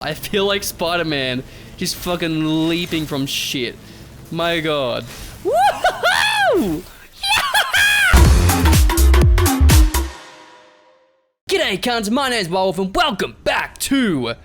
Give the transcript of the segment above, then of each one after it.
I feel like Spider-Man just fucking leaping from shit. My god. Woohoo! G'day cunts, my name's WildWolf and welcome back to...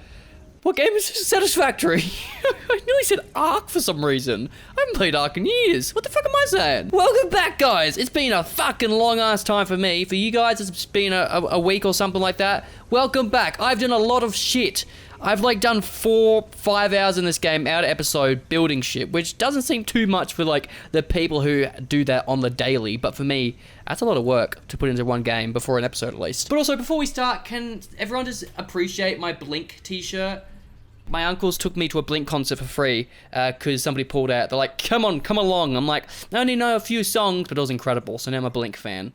What game is this? Satisfactory. I nearly said Ark for some reason. I haven't played Ark in years. What the fuck am I saying? Welcome back, guys. It's been a fucking long-ass time for me. For you guys, it's been a week or something like that. Welcome back. I've done a lot of shit. I've like done 4-5 hours in this game out of episode building shit, which doesn't seem too much for like the people who do that on the daily. But for me, that's a lot of work to put into one game before an episode at least. But also, before we start, can everyone just appreciate my Blink t-shirt? My uncles took me to a Blink concert for free because somebody pulled out. They're like, come on, come along. I'm like, I only know a few songs, but it was incredible. So now I'm a Blink fan.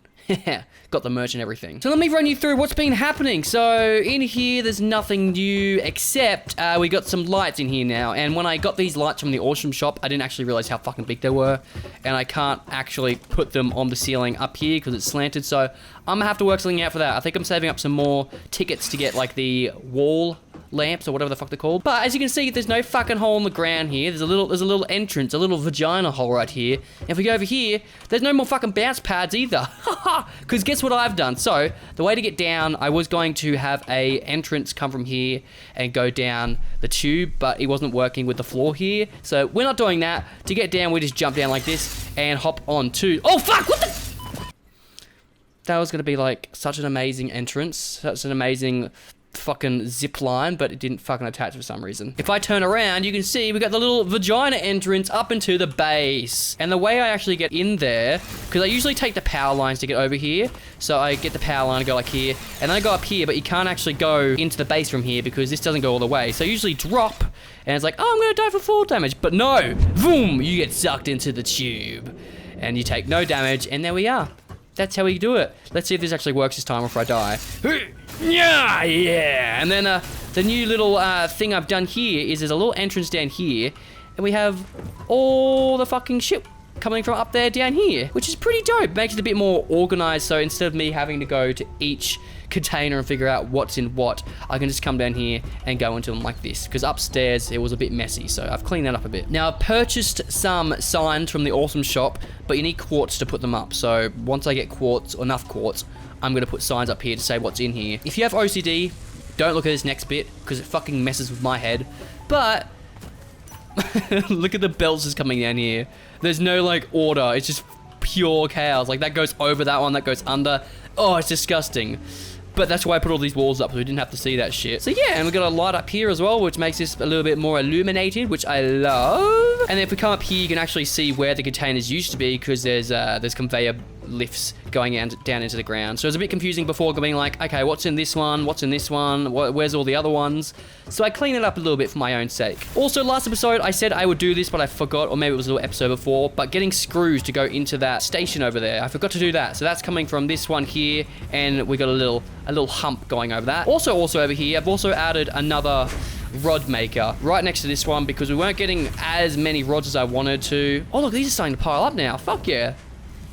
Got the merch and everything. So let me run you through what's been happening. So in here, there's nothing new except we got some lights in here now. And when I got these lights from the Awesome shop, I didn't actually realize how fucking big they were. And I can't actually put them on the ceiling up here because it's slanted. So I'm gonna have to work something out for that. I think I'm saving up some more tickets to get like the wall lamps or whatever the fuck they're called. But as you can see, there's no fucking hole in the ground here. There's a little entrance, a little vagina hole right here. And if we go over here, there's no more fucking bounce pads either. Because guess what I've done? So the way to get down, I was going to have a entrance come from here and go down the tube, but it wasn't working with the floor here. So we're not doing that. To get down, we just jump down like this and hop on to... Oh fuck, what the... That was gonna be like such an amazing entrance, such an amazing fucking zip line, but it didn't fucking attach for some reason. If I turn around, you can see we got the little vagina entrance up into the base. And the way I actually get in there, because I usually take the power lines to get over here. So I get the power line and go like here, and then I go up here, but you can't actually go into the base from here because this doesn't go all the way. So I usually drop, and it's like, oh, I'm gonna die for fall damage. But no, boom, you get sucked into the tube. And you take no damage, and there we are. That's how we do it. Let's see if this actually works this time before I die. Yeah. And then the new little thing I've done here is there's a little entrance down here, and we have all the fucking shit coming from up there down here, which is pretty dope. Makes it a bit more organized, so instead of me having to go to each container and figure out what's in what, I can just come down here and go into them like this, because upstairs it was a bit messy, so I've cleaned that up a bit. Now I've purchased some signs from the Awesome shop, but you need quartz to put them up. So once I get quartz, or enough quartz, I'm gonna put signs up here to say what's in here. If you have OCD, don't look at this next bit because it fucking messes with my head. But look at the belts just coming down here. There's no like order, it's just pure chaos. Like that goes over that one, that goes under. Oh, it's disgusting. But that's why I put all these walls up so we didn't have to see that shit. So yeah, and we've got a light up here as well, which makes this a little bit more illuminated, which I love. And then if we come up here, you can actually see where the containers used to be because there's conveyor lifts going down into the ground. So it's a bit confusing before being like, okay, what's in this one? What's in this one? Where's all the other ones? So I clean it up a little bit for my own sake. Also, last episode, I said I would do this, but I forgot, or maybe it was a little episode before, but getting screws to go into that station over there, I forgot to do that. So that's coming from this one here, and we got a little hump going over that. Also over here, I've also added another rod maker right next to this one because we weren't getting as many rods as I wanted to. Oh look, these are starting to pile up now. Fuck yeah.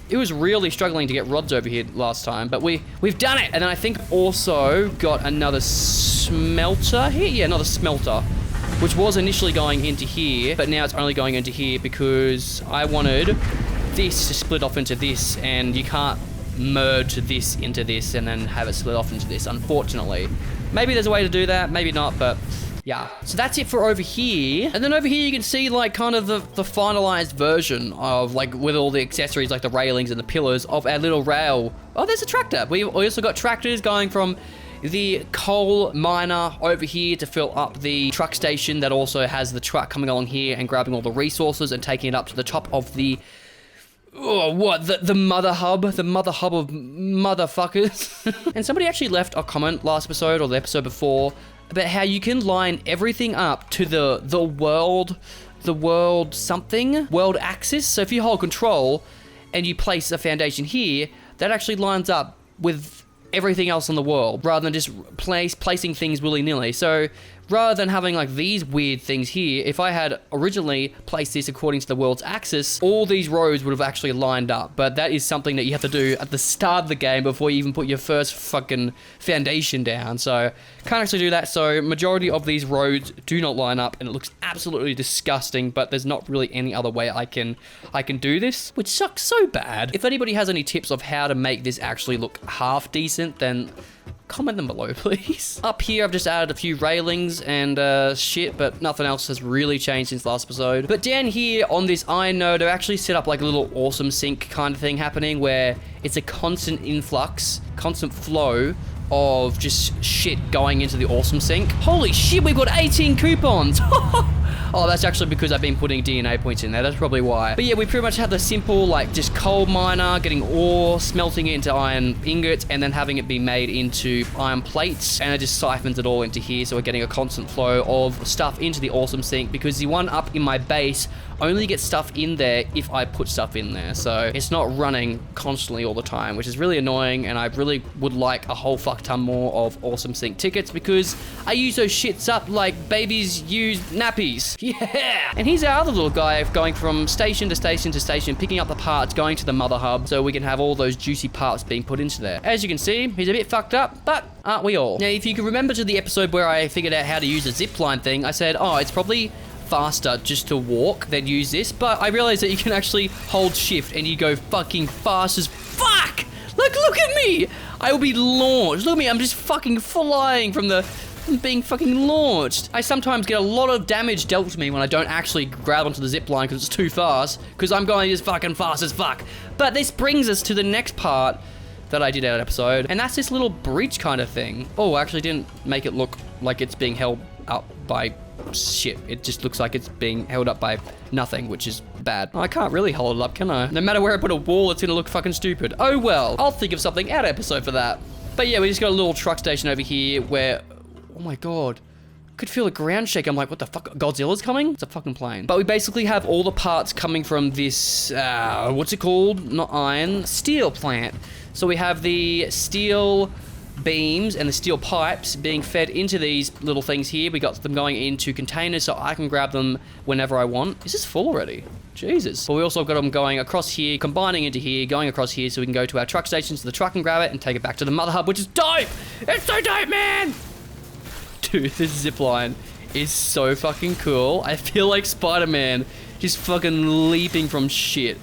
It was really struggling to get rods over here last time, but we've done it. And then I think also got another smelter here. Yeah, another smelter, which was initially going into here, but now it's only going into here because I wanted this to split off into this, and you can't merge this into this and then have it split off into this, unfortunately. Maybe there's a way to do that, maybe not, but yeah. So that's it for over here. And then over here you can see like kind of the finalized version of like with all the accessories like the railings and the pillars of our little rail. Oh, there's a tractor. We also got tractors going from the coal miner over here to fill up the truck station that also has the truck coming along here and grabbing all the resources and taking it up to the top of the... Oh, what? The mother hub? The mother hub of motherfuckers? And somebody actually left a comment last episode or the episode before about how you can line everything up to the world axis. So if you hold control and you place a foundation here, that actually lines up with everything else in the world rather than just placing things willy-nilly. So rather than having like these weird things here, if I had originally placed this according to the world's axis, all these rows would have actually lined up. But that is something that you have to do at the start of the game before you even put your first fucking foundation down. So can't actually do that. So majority of these roads do not line up, and it looks absolutely disgusting, but there's not really any other way I can do this, which sucks so bad. If anybody has any tips of how to make this actually look half decent, then comment them below, please. Up here, I've just added a few railings and shit, but nothing else has really changed since last episode. But down here on this iron node, I've actually set up like a little awesome sink kind of thing happening where it's a constant influx, constant flow of just shit going into the awesome sink. Holy shit, we've got 18 coupons. Oh, that's actually because I've been putting DNA points in there. That's probably why. But yeah, we pretty much have the simple, like, just coal miner, getting ore, smelting it into iron ingots, and then having it be made into iron plates. And it just siphons it all into here, so we're getting a constant flow of stuff into the awesome sink, because the one up in my base only gets stuff in there if I put stuff in there. So it's not running constantly all the time, which is really annoying, and I really would like a whole fuck ton more of awesome sink tickets, because I use those shits up like babies use nappies. Yeah! And here's our other little guy going from station to station to station, picking up the parts, going to the mother hub, so we can have all those juicy parts being put into there. As you can see, he's a bit fucked up, but aren't we all? Now, if you can remember to the episode where I figured out how to use the zipline thing, I said, oh, it's probably faster just to walk than use this, but I realized that you can actually hold shift and you go fucking fast as fuck. Like, look at me. I will be launched. Look at me. I'm just fucking flying from being fucking launched. I sometimes get a lot of damage dealt to me when I don't actually grab onto the zip line because it's too fast, because I'm going as fucking fast as fuck. But this brings us to the next part that I did out episode, and that's this little bridge kind of thing. Oh, I actually didn't make it look like it's being held up by shit. It just looks like it's being held up by nothing, which is bad. I can't really hold it up, can I? No matter where I put a wall, it's gonna look fucking stupid. Oh well, I'll think of something out of episode for that. But yeah, we just got a little truck station over here where, oh my god, I could feel the ground shake. I'm like, what the fuck? Godzilla's coming? It's a fucking plane. But we basically have all the parts coming from this, what's it called? Not iron, steel plant. So we have the steel beams and the steel pipes being fed into these little things here. We got them going into containers so I can grab them whenever I want. Is this full already? Jesus. But we also got them going across here, combining into here, going across here so we can go to our truck stations to the truck and grab it and take it back to the mother hub, which is dope! It's so dope, man! Dude, this zip line is so fucking cool. I feel like Spider-Man just fucking leaping from shit.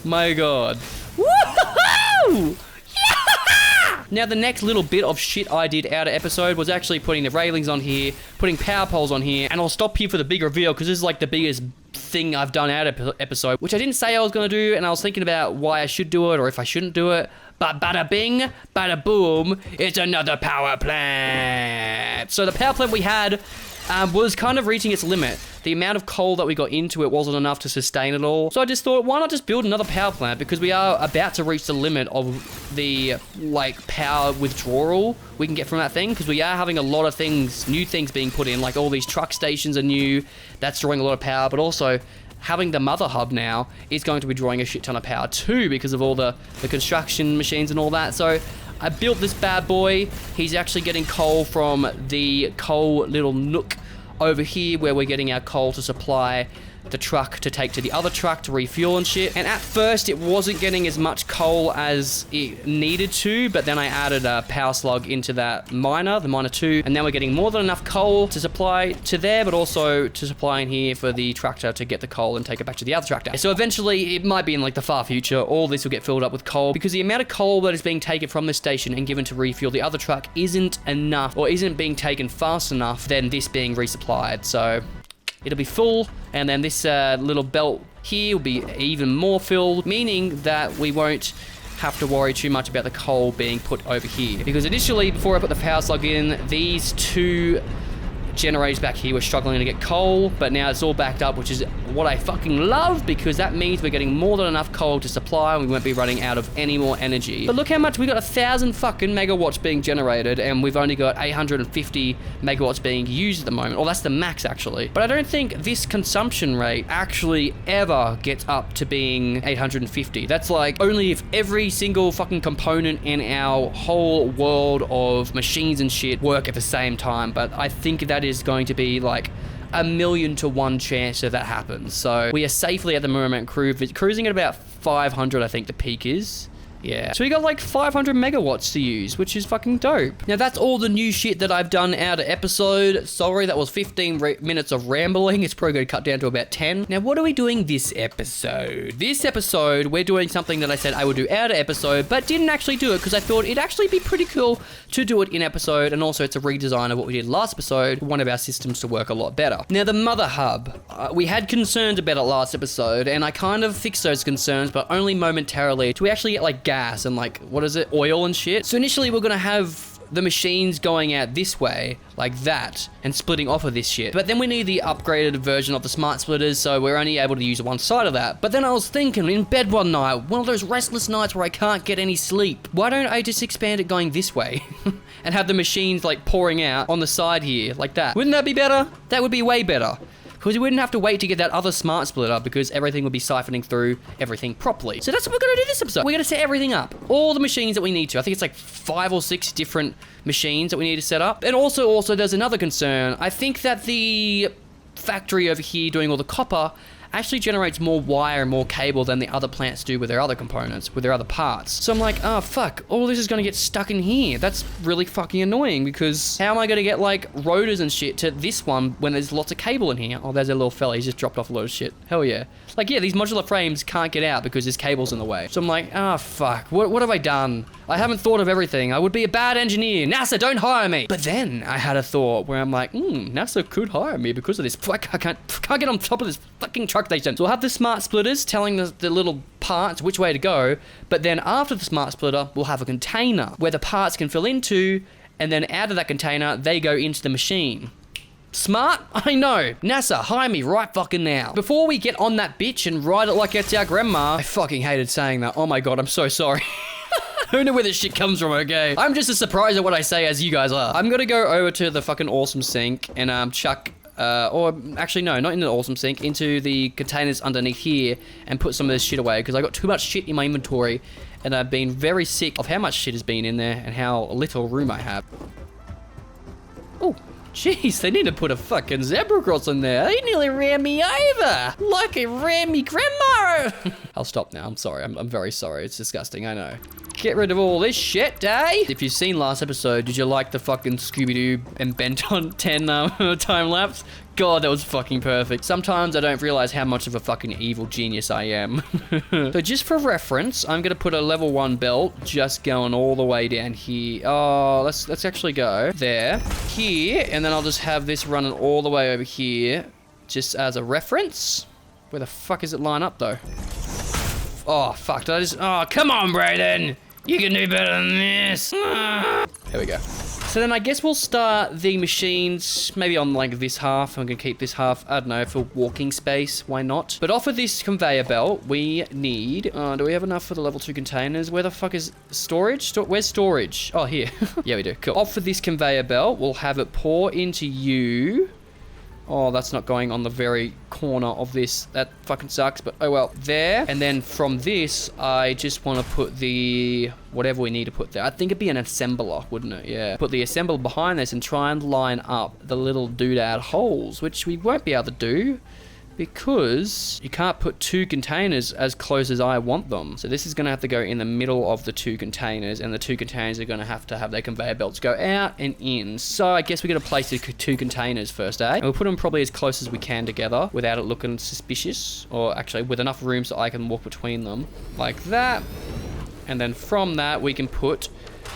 My god. Woohoo! Now, the next little bit of shit I did out of episode was actually putting the railings on here, putting power poles on here, and I'll stop here for the big reveal because this is like the biggest thing I've done out of episode, which I didn't say I was going to do, and I was thinking about why I should do it or if I shouldn't do it, but bada bing, bada boom, it's another power plant. So the power plant we had was kind of reaching its limit. The amount of coal that we got into it wasn't enough to sustain it all. So I just thought, why not just build another power plant? Because we are about to reach the limit of the, like, power withdrawal we can get from that thing. Because we are having a lot of things, new things being put in. Like, all these truck stations are new. That's drawing a lot of power. But also, having the mother hub now is going to be drawing a shit ton of power too, because of all the construction machines and all that. So I built this bad boy. He's actually getting coal from the coal little nook over here where we're getting our coal to supply the truck to take to the other truck to refuel and shit. And at first it wasn't getting as much coal as it needed to, but then I added a power slug into that miner, the miner 2, and now we're getting more than enough coal to supply to there, but also to supply in here for the tractor to get the coal and take it back to the other tractor. So eventually, it might be in like the far future, all this will get filled up with coal, because the amount of coal that is being taken from this station and given to refuel the other truck isn't enough, or isn't being taken fast enough than this being resupplied. So it'll be full, and then this little belt here will be even more filled, meaning that we won't have to worry too much about the coal being put over here. Because initially, before I put the power slug in, these two generators back here were struggling to get coal, but now it's all backed up, which is what I fucking love, because that means we're getting more than enough coal to supply and we won't be running out of any more energy. But look how much we got, 1,000 fucking megawatts being generated, and we've only got 850 megawatts being used at the moment. Or that's the max, actually. But I don't think this consumption rate actually ever gets up to being 850. That's like only if every single fucking component in our whole world of machines and shit work at the same time. But I think that is going to be like 1,000,000 to 1 chance that happens. So we are safely at the moment cruising at about 500, I think the peak is. Yeah. So we got like 500 megawatts to use, which is fucking dope. Now that's all the new shit that I've done out of episode. Sorry, that was 15 minutes of rambling. It's probably going to cut down to about 10. Now what are we doing this episode? This episode, we're doing something that I said I would do out of episode, but didn't actually do it because I thought it'd actually be pretty cool to do it in episode. And also it's a redesign of what we did last episode. One of our systems to work a lot better. Now the mother hub, we had concerns about it last episode and I kind of fixed those concerns, but only momentarily. Do we actually get like gas and like, what is it, oil and shit? So initially we're gonna have the machines going out this way, like that, and splitting off of this shit. But then we need the upgraded version of the smart splitters, so we're only able to use one side of that. But then I was thinking, in bed one night, one of those restless nights where I can't get any sleep, why don't I just expand it going this way? And have the machines like pouring out on the side here, like that. Wouldn't that be better? That would be way better. Because we wouldn't have to wait to get that other smart splitter because everything would be siphoning through everything properly. So that's what we're going to do this episode. We're going to set everything up. All the machines that we need to. I think it's like 5 or 6 different machines that we need to set up. And also there's another concern. I think that the factory over here doing all the copper actually generates more wire and more cable than the other plants do with their other components, with their other parts. So I'm like, oh fuck, all this is gonna get stuck in here. That's really fucking annoying because how am I gonna get like rotors and shit to this one when there's lots of cable in here? Oh, there's a little fella, he's just dropped off a load of shit. Hell yeah. Like, yeah, these modular frames can't get out because there's cables in the way. So I'm like, oh fuck, what have I done? I haven't thought of everything. I would be a bad engineer. NASA, don't hire me. But then I had a thought where I'm like, NASA could hire me because of this. Fuck, I can't get on top of this fucking truck station. So we'll have the smart splitters telling the little parts which way to go. But then after the smart splitter, we'll have a container where the parts can fill into, and then out of that container, they go into the machine. Smart? I know. NASA, hire me right fucking now. Before we get on that bitch and ride it like it's our grandma. I fucking hated saying that. Oh my god, I'm so sorry. I don't know where this shit comes from, okay? I'm just as surprised at what I say as you guys are. I'm gonna go over to the fucking awesome sink and chuck, or actually no, not in the awesome sink, into the containers underneath here and put some of this shit away because I got too much shit in my inventory and I've been very sick of how much shit has been in there and how little room I have. Oh. Jeez, they need to put a fucking zebra cross in there. They nearly ran me over. Like it ran me grandma. I'll stop now. I'm sorry. I'm very sorry. It's disgusting. I know. Get rid of all this shit, eh? If you've seen last episode, did you like the fucking Scooby-Doo and Benton 10 time lapse? God, that was fucking perfect. Sometimes I don't realize how much of a fucking evil genius I am. So just for reference, I'm gonna put a level 1 belt just going all the way down here. Oh, let's actually go there, here, and then I'll just have this running all the way over here, just as a reference. Where the fuck is it line up though? Oh, fuck, did I just, oh, come on, Brayden. You can do better than this. There we go. So then I guess we'll start the machines maybe on like this half. I'm gonna keep this half, I don't know, for walking space. Why not? But off of this conveyor belt, we need, do we have enough for the level 2 containers? Where the fuck is storage? Where's storage? Oh, here. Yeah, we do. Cool. Off of this conveyor belt, we'll have it pour into you. Oh, that's not going on the very corner of this. That fucking sucks, but oh well. There. And then from this, I just want to put the whatever we need to put there. I think it'd be an assembler, wouldn't it? Yeah. Put the assembler behind this and try and line up the little doodad holes, which we won't be able to do because you can't put 2 containers as close as I want them. So this is going to have to go in the middle of the 2 containers, and the 2 containers are going to have their conveyor belts go out and in. So I guess we're going to place the 2 containers first, eh? And we'll put them probably as close as we can together without it looking suspicious, or actually with enough room so I can walk between them like that. And then from that, we can put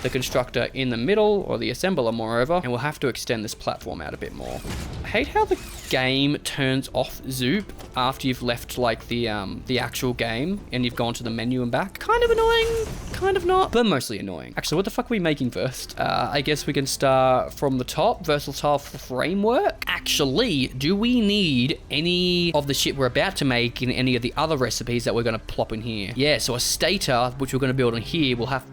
the constructor in the middle, or the assembler moreover, and we'll have to extend this platform out a bit more. I hate how the game turns off Zoop after you've left like the actual game and you've gone to the menu and back. Kind of annoying, kind of not, but mostly annoying. Actually, what the fuck are we making first? I guess we can start from the top, versatile framework. Actually, do we need any of the shit we're about to make in any of the other recipes that we're gonna plop in here? Yeah, so a stator, which we're gonna build in here, will have,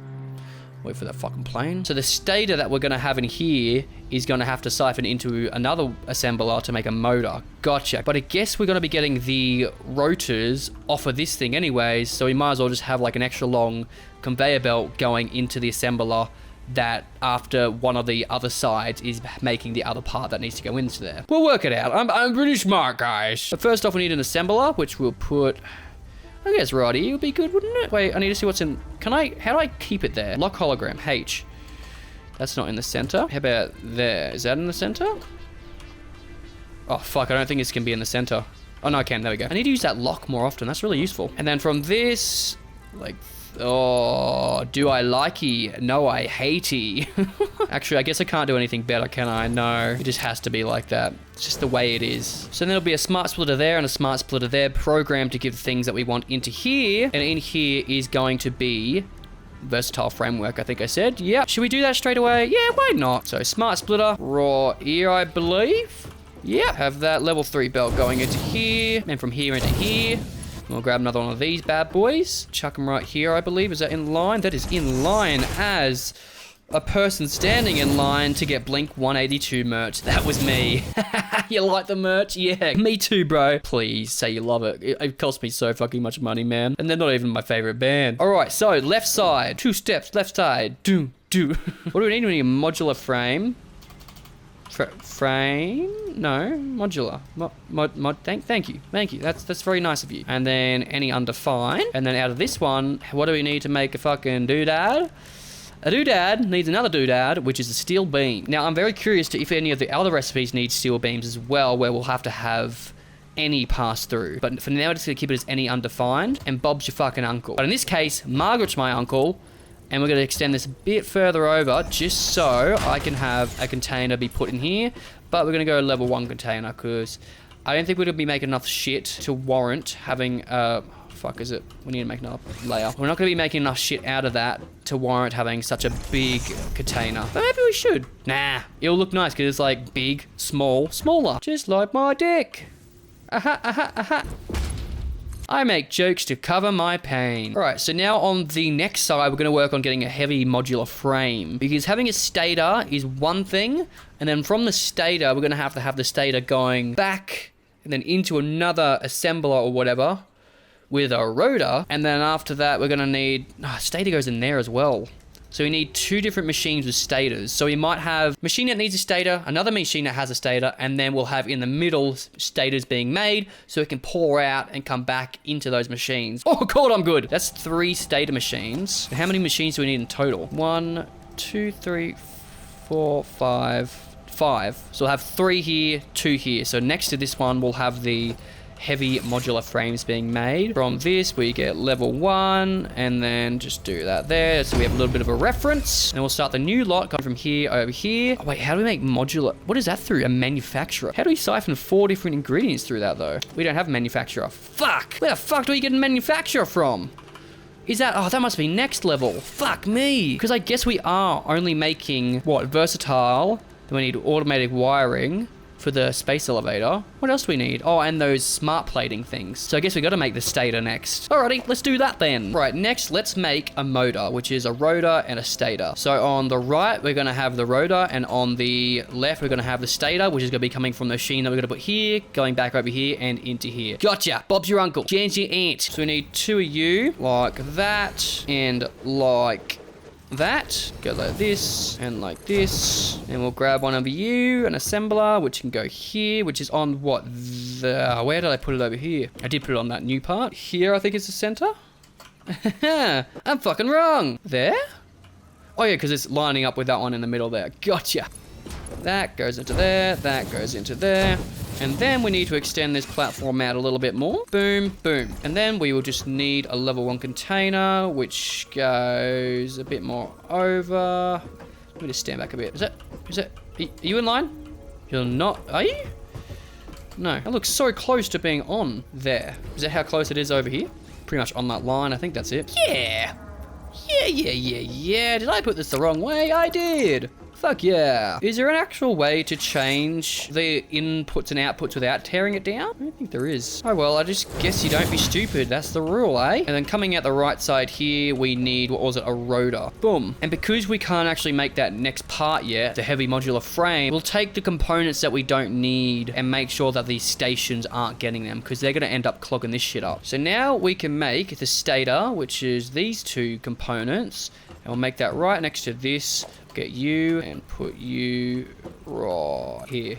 wait for that fucking plane. So the stator that we're going to have in here is going to have to siphon into another assembler to make a motor. Gotcha. But I guess we're going to be getting the rotors off of this thing anyways, so we might as well just have like an extra long conveyor belt going into the assembler that after one of the other sides is making the other part that needs to go into there. We'll work it out. I'm pretty smart, guys. But first off, we need an assembler, which we'll put... I guess right here would be good, wouldn't it? Wait, I need to see what's in... How do I keep it there? Lock hologram, H. That's not in the center. How about there? Is that in the center? Oh, fuck, I don't think this can be in the center. Oh, no, I can. There we go. I need to use that lock more often. That's really useful. And then from this, like... Oh, do I likey? No, I hatey. Actually, I guess I can't do anything better, can I? No, it just has to be like that. It's just the way it is. So then there'll be a smart splitter there and a smart splitter there programmed to give things that we want into here. And in here is going to be versatile framework, I think I said. Yeah. Should we do that straight away? Yeah, why not? So smart splitter, raw here, I believe. Yeah. Have that level 3 belt going into here and from here into here. We'll grab another one of these bad boys. Chuck them right here, I believe. Is that in line? That is in line as a person standing in line to get Blink 182 merch. That was me. You like the merch? Yeah, me too, bro. Please say you love it. It cost me so fucking much money, man. And they're not even my favorite band. All right, so left side. 2 steps, left side. Do. What do we need? We need a modular frame. Frame? No, modular. Thank you. That's very nice of you. And then any undefined. And then out of this one, what do we need to make a fucking doodad? A doodad needs another doodad, which is a steel beam. Now, I'm very curious to if any of the other recipes need steel beams as well, where we'll have to have any pass through. But for now, we're just gonna keep it as any undefined, and Bob's your fucking uncle. But in this case, Margaret's my uncle. And we're going to extend this a bit further over just so I can have a container be put in here. But we're going to go level 1 container because I don't think we're going to be making enough shit to warrant having a... Fuck is it? We need to make another layer. We're not going to be making enough shit out of that to warrant having such a big container. But maybe we should. Nah, it'll look nice because it's like big, small, smaller. Just like my dick. Aha. I make jokes to cover my pain. All right, so now on the next side, we're going to work on getting a heavy modular frame because having a stator is one thing. And then from the stator, we're going to have the stator going back and then into another assembler or whatever with a rotor. And then after that, we're going to need... stator goes in there as well. So we need 2 different machines with stators. So we might have a machine that needs a stator, another machine that has a stator, and then we'll have in the middle stators being made so it can pour out and come back into those machines. Oh God, I'm good. That's 3 stator machines. How many machines do we need in total? 1, 2, 3, 4, 5. 5. So we'll have 3 here, 2 here. So next to this one, we'll have the heavy modular frames being made. From this, we get level 1, and then just do that there. So we have a little bit of a reference. And we'll start the new lot going from here over here. Oh, wait, how do we make modular? What is that through? A manufacturer. How do we siphon 4 different ingredients through that, though? We don't have a manufacturer. Fuck! Where the fuck do we get a manufacturer from? Is that... Oh, that must be next level. Fuck me. Because I guess we are only making, what, versatile. Then we need automatic wiring for the space elevator. What else do we need? Oh, and those smart plating things. So I guess we got to make the stator next. Alrighty, let's do that then. Right, next, let's make a motor, which is a rotor and a stator. So on the right, we're going to have the rotor, and on the left, we're going to have the stator, which is going to be coming from the machine that we're going to put here, going back over here and into here. Gotcha. Bob's your uncle. Jan's your aunt. So we need 2 of you, like that, and like that. Go like this and like this, and we'll grab one of you, an assembler, which can go here, which is on what the... Where did I put it over here? I did put it on that new part. Here, I think it's the center. I'm fucking wrong. There? Oh yeah, because it's lining up with that one in the middle there. Gotcha. That goes into there, that goes into there. And then we need to extend this platform out a little bit more. Boom, boom. And then we will just need a level 1 container, which goes a bit more over. Let me just stand back a bit. Are you in line? You're not, are you? No, it looks so close to being on there. Is that how close it is over here? Pretty much on that line, I think that's it. Yeah. Did I put this the wrong way? I did. Fuck yeah. Is there an actual way to change the inputs and outputs without tearing it down? I don't think there is. Oh well, I just guess you don't be stupid. That's the rule, eh? And then coming out the right side here, we need, what was it, a rotor. Boom. And because we can't actually make that next part yet, the heavy modular frame, we'll take the components that we don't need and make sure that these stations aren't getting them, because they're going to end up clogging this shit up. So now we can make the stator, which is these 2 components, and we'll make that right next to this, get you and put you right here.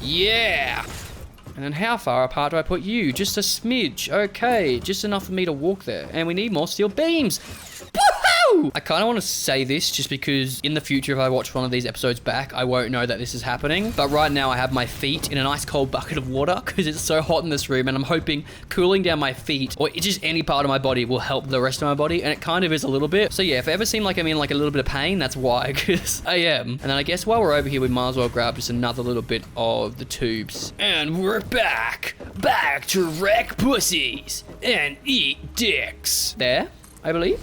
Yeah! And then how far apart do I put you? Just a smidge. Okay, just enough for me to walk there. And we need more steel beams. Woohoo! I kind of want to say this just because in the future, if I watch one of these episodes back, I won't know that this is happening. But right now I have my feet in an ice cold bucket of water because it's so hot in this room, and I'm hoping cooling down my feet or just any part of my body will help the rest of my body, and it kind of is a little bit. So yeah, if I ever seem like I'm in like a little bit of pain, that's why, because I am. And then I guess while we're over here, we might as well grab just another little bit of the tubes. And we're back to wreck pussies and eat dicks. There, I believe.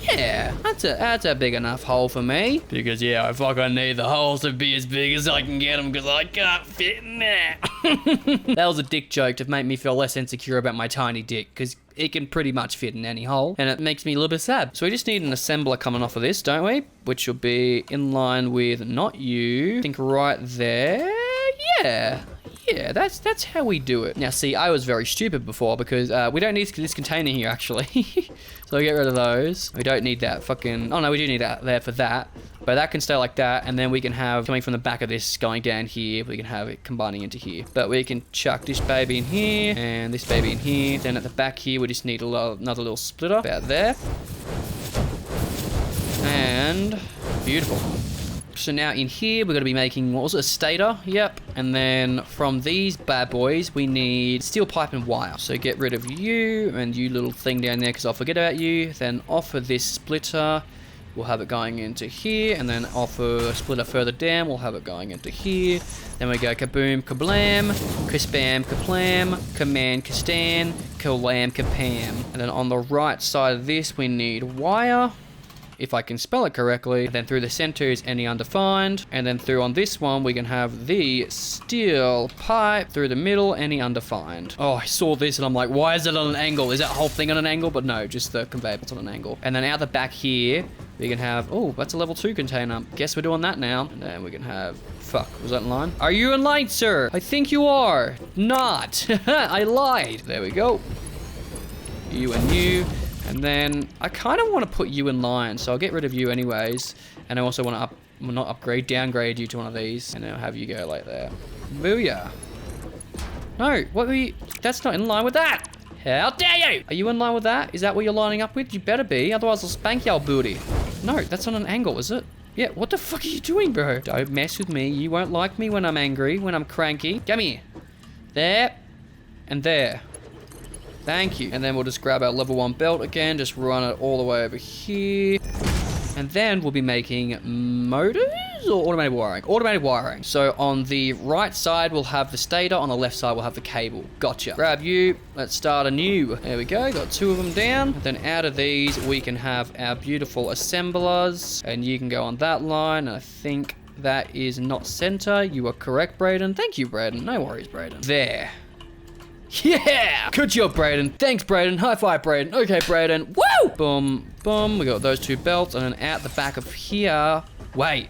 Yeah, that's a big enough hole for me. Because, yeah, I fucking need the holes to be as big as I can get them because I can't fit in there. That was a dick joke to make me feel less insecure about my tiny dick because it can pretty much fit in any hole, and it makes me a little bit sad. So we just need an assembler coming off of this, don't we? Which will be in line with not you. I think right there. Yeah. Yeah, that's how we do it. Now, see, I was very stupid before because we don't need this container here, actually. So we get rid of those. We don't need that fucking... Oh, no, we do need that there for that. But that can stay like that, and then we can have, coming from the back of this, going down here, we can have it combining into here. But we can chuck this baby in here, and this baby in here. Then at the back here, we just need another little splitter about there. And beautiful. So now in here, we're going to be making, what was it, a stator? Yep. And then from these bad boys, we need steel pipe and wire. So get rid of you and you little thing down there because I'll forget about you. Then offer this splitter. We'll have it going into here. And then offer a splitter further down. We'll have it going into here. Then we go kaboom, kablam, kaspam, kaplam, command, kastan, kalam, kapam. And then on the right side of this, we need wire, if I can spell it correctly. And then through the center is any undefined. And then through on this one, we can have the steel pipe. Through the middle, any undefined. Oh, I saw this and I'm like, why is it on an angle? Is that whole thing on an angle? But no, just the conveyor belt's on an angle. And then out the back here, we can have, oh, that's a level 2 container. Guess we're doing that now. And then we can have, fuck, was that in line? Are you in line, sir? I think you are. Not. I lied. There we go. You and you. And then I kind of want to put you in line, so I'll get rid of you anyways. And I also want to not upgrade, downgrade you to one of these. And I'll have you go like there. Booyah. No, what were you? That's not in line with that. How dare you? Are you in line with that? Is that what you're lining up with? You better be, otherwise I'll spank your booty. No, that's on an angle, is it? Yeah, what the fuck are you doing, bro? Don't mess with me. You won't like me when I'm angry, when I'm cranky. Come here. There. And there. Thank you. And then we'll just grab our level 1 belt again, just run it all the way over here. And then we'll be making motors or automated wiring? Automated wiring. So on the right side, we'll have the stator. On the left side, we'll have the cable. Gotcha. Grab you. Let's start anew. There we go. Got 2 of them down. And then out of these, we can have our beautiful assemblers. And you can go on that line. And I think that is not center. You are correct, Braden. Thank you, Braden. No worries, Braden. There. Yeah! Good job, Braden. Thanks, Braden. High five, Braden. Okay, Braden. Woo! Boom, boom. We got those 2 belts. And then out the back of here... Wait.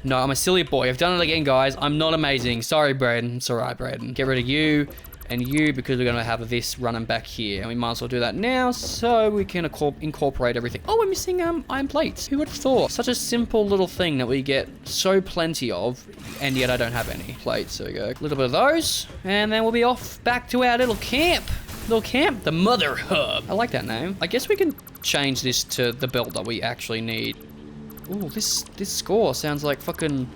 No, I'm a silly boy. I've done it again, guys. I'm not amazing. Sorry, Braden. It's alright, Braden. Get rid of you and you because we're going to have this running back here. And we might as well do that now so we can incorporate everything. Oh, we're missing iron plates. Who would have thought? Such a simple little thing that we get so plenty of, and yet I don't have any plates. So we go a little bit of those, and then we'll be off back to our little camp. The Mother Hub. I like that name. I guess we can change this to the belt that we actually need. Ooh, this score sounds like fucking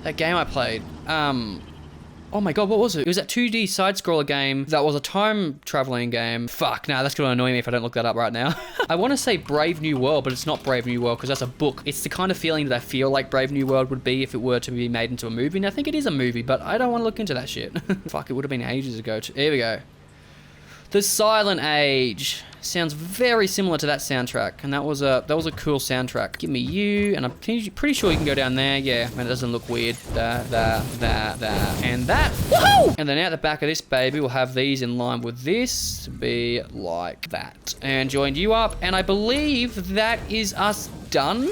that game I played. Oh my god, what was it? It was that 2D side-scroller game that was a time-traveling game. Fuck, nah, that's gonna annoy me if I don't look that up right now. I want to say Brave New World, but it's not Brave New World because that's a book. It's the kind of feeling that I feel like Brave New World would be if it were to be made into a movie. And I think it is a movie, but I don't want to look into that shit. Fuck, it would have been ages ago. Here we go. The Silent Age. Sounds very similar to that soundtrack, and that was a cool soundtrack. Give me you, and I'm pretty sure you can go down there. Yeah, man, it doesn't look weird. That, and that. Woohoo! And then out the back of this baby, we'll have these in line with this to be like that. And joined you up, and I believe that is us done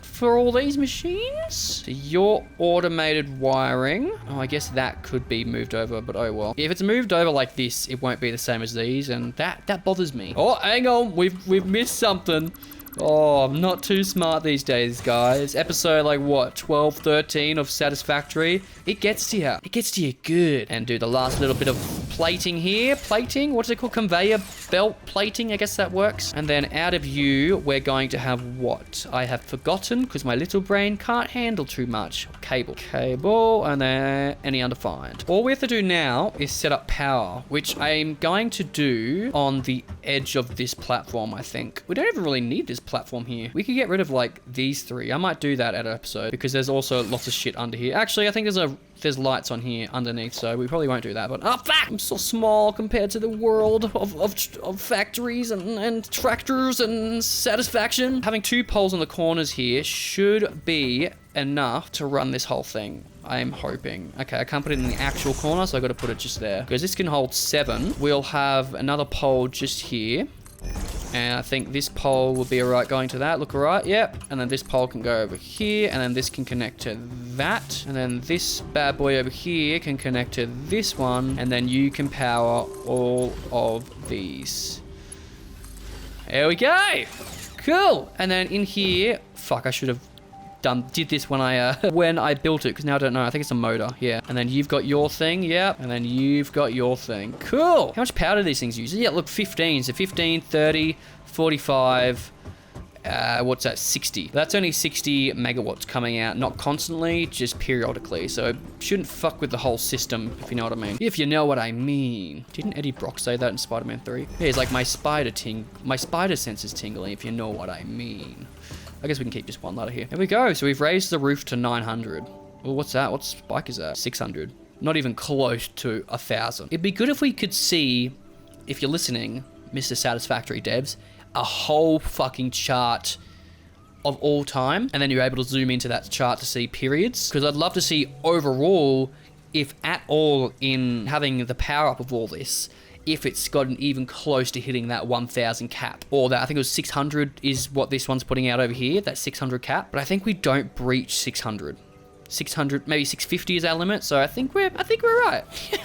for all these machines. So your automated wiring. Oh, I guess that could be moved over, but oh well. If it's moved over like this, it won't be the same as these, and that bothers me. Oh, hang on, we've missed something. Oh, I'm not too smart these days, guys. Episode, like, what, 12, 13 of Satisfactory? It gets to you. It gets to you good. And do the last little bit of plating here. Plating? What's it called? Conveyor belt plating? I guess that works. And then out of you, we're going to have what? I have forgotten, because my little brain can't handle too much. Cable. Cable, and then any undefined. All we have to do now is set up power, which I'm going to do on the edge of this platform, I think. We don't even really need this platform here. We could get rid of like these three. I might do that at an episode because there's also lots of shit under here. Actually, I think there's lights on here underneath, so we probably won't do that. But oh fuck! I'm so small compared to the world of factories and tractors and satisfaction. Having 2 poles on the corners here should be enough to run this whole thing. I'm hoping. Okay, I can't put it in the actual corner, so I got to put it just there because this can hold 7. We'll have another pole just here. And I think this pole will be alright going to that. Look alright, yep. And then this pole can go over here. And then this can connect to that. And then this bad boy over here can connect to this one. And then you can power all of these. There we go. Cool. And then in here, fuck, I should have did this when I built it, because now I don't know. I think it's a motor, yeah. And then you've got your thing, yeah. And then you've got your thing. Cool. How much power do these things use? Yeah, look, 15. So 15, 30, 45, what's that, 60. That's only 60 megawatts coming out, not constantly, just periodically. So it shouldn't fuck with the whole system, if you know what I mean. If you know what I mean. Didn't Eddie Brock say that in Spider-Man 3? Yeah, he's like, my spider sense is tingling, if you know what I mean. I guess we can keep just one ladder here. There we go. So we've raised the roof to 900. Well, what's that? What spike is that? 600. Not even close to 1,000. It'd be good if we could see, if you're listening, Mr. Satisfactory devs, a whole fucking chart of all time. And then you're able to zoom into that chart to see periods. Because I'd love to see overall, if at all in having the power up of all this, if it's gotten even close to hitting that 1,000 cap. Or that, I think it was 600 is what this one's putting out over here, that 600 cap. But I think we don't breach 600. 600, maybe 650 is our limit, so I think we're right.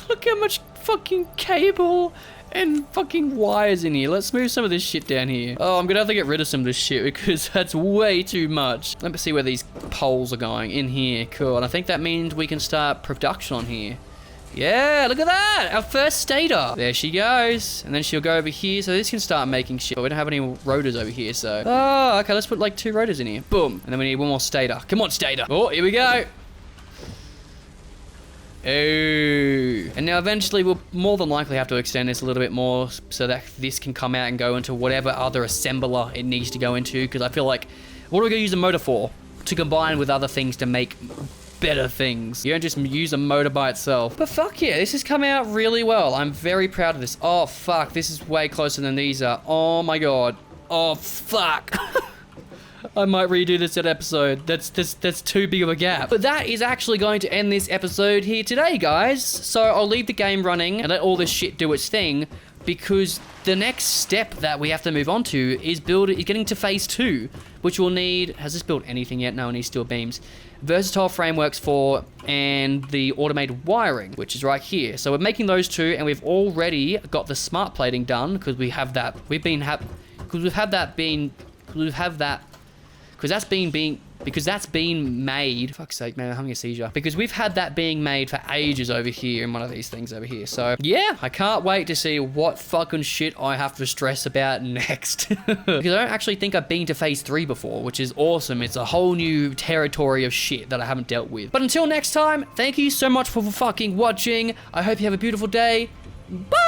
Look how much fucking cable and fucking wires in here. Let's move some of this shit down here. Oh, I'm gonna have to get rid of some of this shit because that's way too much. Let me see where these poles are going. In here, cool. And I think that means we can start production on here. Yeah, look at that! Our first stator. There she goes. And then she'll go over here, so this can start making shit. But we don't have any rotors over here, so... Oh, okay, let's put like 2 rotors in here. Boom. And then we need 1 more stator. Come on, stator. Oh, here we go. Oh. And now eventually we'll more than likely have to extend this a little bit more so that this can come out and go into whatever other assembler it needs to go into. Because I feel like, what are we going to use a motor for? To combine with other things to make better things. You don't just use a motor by itself. But fuck yeah, this has come out really well. I'm very proud of this. Oh fuck, this is way closer than these are. Oh my god. Oh fuck. I might redo this episode. That's too big of a gap. But that is actually going to end this episode here today, guys. So I'll leave the game running and let all this shit do its thing, because the next step that we have to move on to is getting to phase 2, which will need... Has this built anything yet? No, it needs steel beams. Versatile frameworks for, and the automated wiring, which is right here. So we're making those 2, and we've already got the smart plating done because we have that. Because that's been made. Fuck's sake, man, I'm having a seizure. Because we've had that being made for ages over here in one of these things over here. So yeah, I can't wait to see what fucking shit I have to stress about next. Because I don't actually think I've been to phase 3 before, which is awesome. It's a whole new territory of shit that I haven't dealt with. But until next time, thank you so much for fucking watching. I hope you have a beautiful day. Bye!